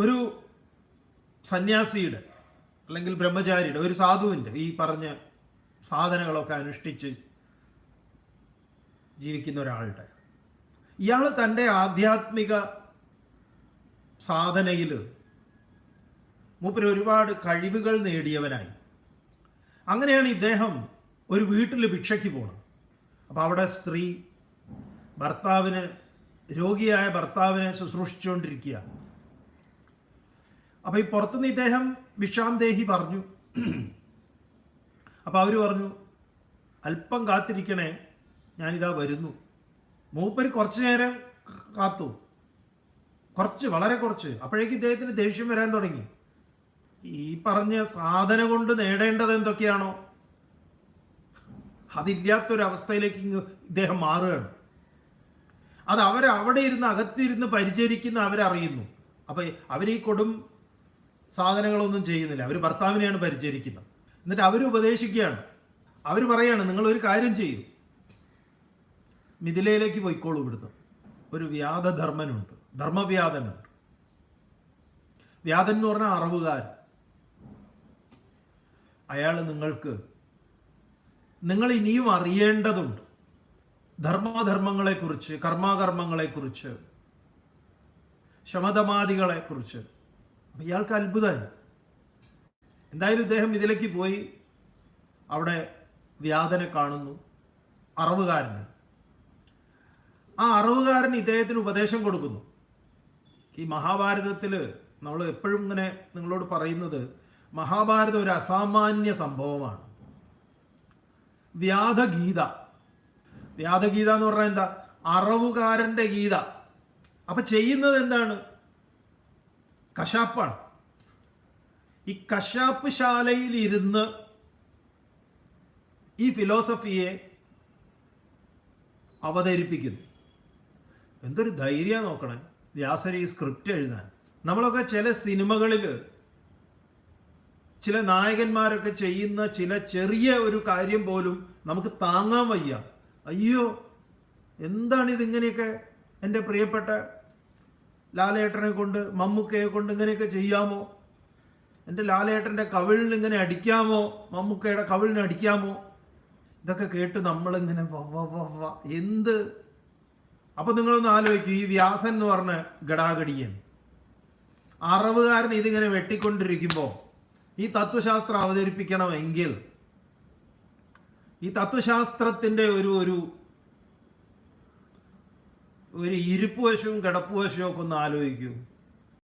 ഒരു സന്യാസിയുടെ അല്ലെങ്കിൽ ബ്രഹ്മചാരിയുടെ, ഒരു സാധുവിൻ്റെ ഈ പറഞ്ഞ സാധനങ്ങളൊക്കെ അനുഷ്ഠിച്ച് ജീവിക്കുന്ന ഒരാളുടെ, ഇയാൾ തൻ്റെ ആധ്യാത്മിക സാധനയിൽ മൂപ്പര് ഒരുപാട് കഴിവുകൾ നേടിയവനായി. അങ്ങനെയാണ് ഇദ്ദേഹം ഒരു വീട്ടിൽ ഭിക്ഷയ്ക്ക് പോണത്. അപ്പോൾ അവിടെ സ്ത്രീ രോഗിയായ ഭർത്താവിനെ ശുശ്രൂഷിച്ചുകൊണ്ടിരിക്കുക. അപ്പോൾ ഈ പുറത്തുനിന്ന് ഇദ്ദേഹം ഭിക്ഷാം ദേഹി പറഞ്ഞു. അപ്പോൾ അവർ പറഞ്ഞു, അല്പം കാത്തിരിക്കണേ, ഞാനിതാ വരുന്നു. മൂപ്പര് കുറച്ചു നേരം കാത്തു, വളരെ കുറച്ച്. അപ്പോഴേക്ക് ഇദ്ദേഹത്തിന് ദേഷ്യം വരാൻ തുടങ്ങി. ഈ പറഞ്ഞ സാധനം കൊണ്ട് നേടേണ്ടത് എന്തൊക്കെയാണോ അതില്ലാത്തൊരവസ്ഥയിലേക്ക് ഇദ്ദേഹം മാറുകയാണ്. അത് അവരവിടെ ഇരുന്ന് അകത്തിരുന്ന് പരിചരിക്കുന്ന അവരറിയുന്നു. അപ്പൊ അവർ ഈ കൊടും സാധനങ്ങളൊന്നും ചെയ്യുന്നില്ല, അവർ ഭർത്താവിനെയാണ് പരിചരിക്കുന്നത്. എന്നിട്ട് അവർ ഉപദേശിക്കുകയാണ്. അവർ പറയാണ്, നിങ്ങളൊരു കാര്യം ചെയ്യൂ, മിഥിലയിലേക്ക് പോയിക്കോളൂ. ഇവിടുന്ന് ഒരു വ്യാധധർമ്മനുണ്ട്, ധർമ്മവ്യാധനുണ്ട്. വ്യാധൻ എന്ന് പറഞ്ഞാൽ അറവുകാരൻ. അയാൾ നിങ്ങൾ ഇനിയും അറിയേണ്ടതുണ്ട്, ധർമാധർമ്മങ്ങളെക്കുറിച്ച്, കർമാകർമ്മങ്ങളെക്കുറിച്ച്, ശമതമാദികളെക്കുറിച്ച്. ഇയാൾക്ക് അത്ഭുതമായി. എന്തായാലും ഇദ്ദേഹം ഇതിലേക്ക് പോയി അവിടെ വ്യാധനെ കാണുന്നു, അറവുകാരനെ. ആ അറവുകാരൻ ഇദ്ദേഹത്തിന് ഉപദേശം കൊടുക്കുന്നു. ഈ മഹാഭാരതത്തിൽ നമ്മൾ എപ്പോഴും ഇങ്ങനെ നിങ്ങളോട് പറയുന്നത്, മഹാഭാരതം ഒരു അസാമാന്യ സംഭവമാണ്. വ്യാധഗീത എന്ന് പറഞ്ഞാൽ എന്താ? അറവുകാരന്റെ ഗീത. അപ്പൊ ചെയ്യുന്നത് എന്താണ്? കശാപ്പാണ്. ഈ കശാപ്പ് ശാലയിൽ ഇരുന്ന് ഈ ഫിലോസഫിയെ അവതരിപ്പിക്കുന്നു. എന്തൊരു ധൈര്യം നോക്കണേ വ്യാസർ ഈ സ്ക്രിപ്റ്റ് എഴുതാൻ. നമ്മളൊക്കെ ചില സിനിമകളിൽ ചില നായകന്മാരൊക്കെ ചെയ്യുന്ന ചില ചെറിയ ഒരു കാര്യം പോലും നമുക്ക് താങ്ങാൻ വയ്യ. അയ്യോ, എന്താണ് ഇതിങ്ങനെയൊക്കെ? എൻ്റെ പ്രിയപ്പെട്ട ലാലേട്ടനെ കൊണ്ട്, മമ്മൂക്കയെ കൊണ്ട് ഇങ്ങനെയൊക്കെ ചെയ്യാമോ? എൻ്റെ ലാലേട്ടൻ്റെ കവിളിൽ ഇങ്ങനെ അടിക്കാമോ? മമ്മൂക്കയുടെ കവിളിന് അടിക്കാമോ? ഇതൊക്കെ കേട്ട് നമ്മളിങ്ങനെ എന്ത്. അപ്പൊ നിങ്ങളൊന്ന് ആലോചിക്കും, ഈ വ്യാസൻ എന്ന് പറഞ്ഞ ഗടാഗടിയൻ അറവുകാരൻ ഇതിങ്ങനെ വെട്ടിക്കൊണ്ടിരിക്കുമ്പോൾ ഈ തത്വശാസ്ത്രം അവതരിപ്പിക്കണമെങ്കിൽ ഈ തത്വശാസ്ത്രത്തിന്റെ ഒരു ഇരിപ്പ് വശവും കിടപ്പ് വശവും ഒക്കെ ഒന്ന് ആലോചിക്കൂ.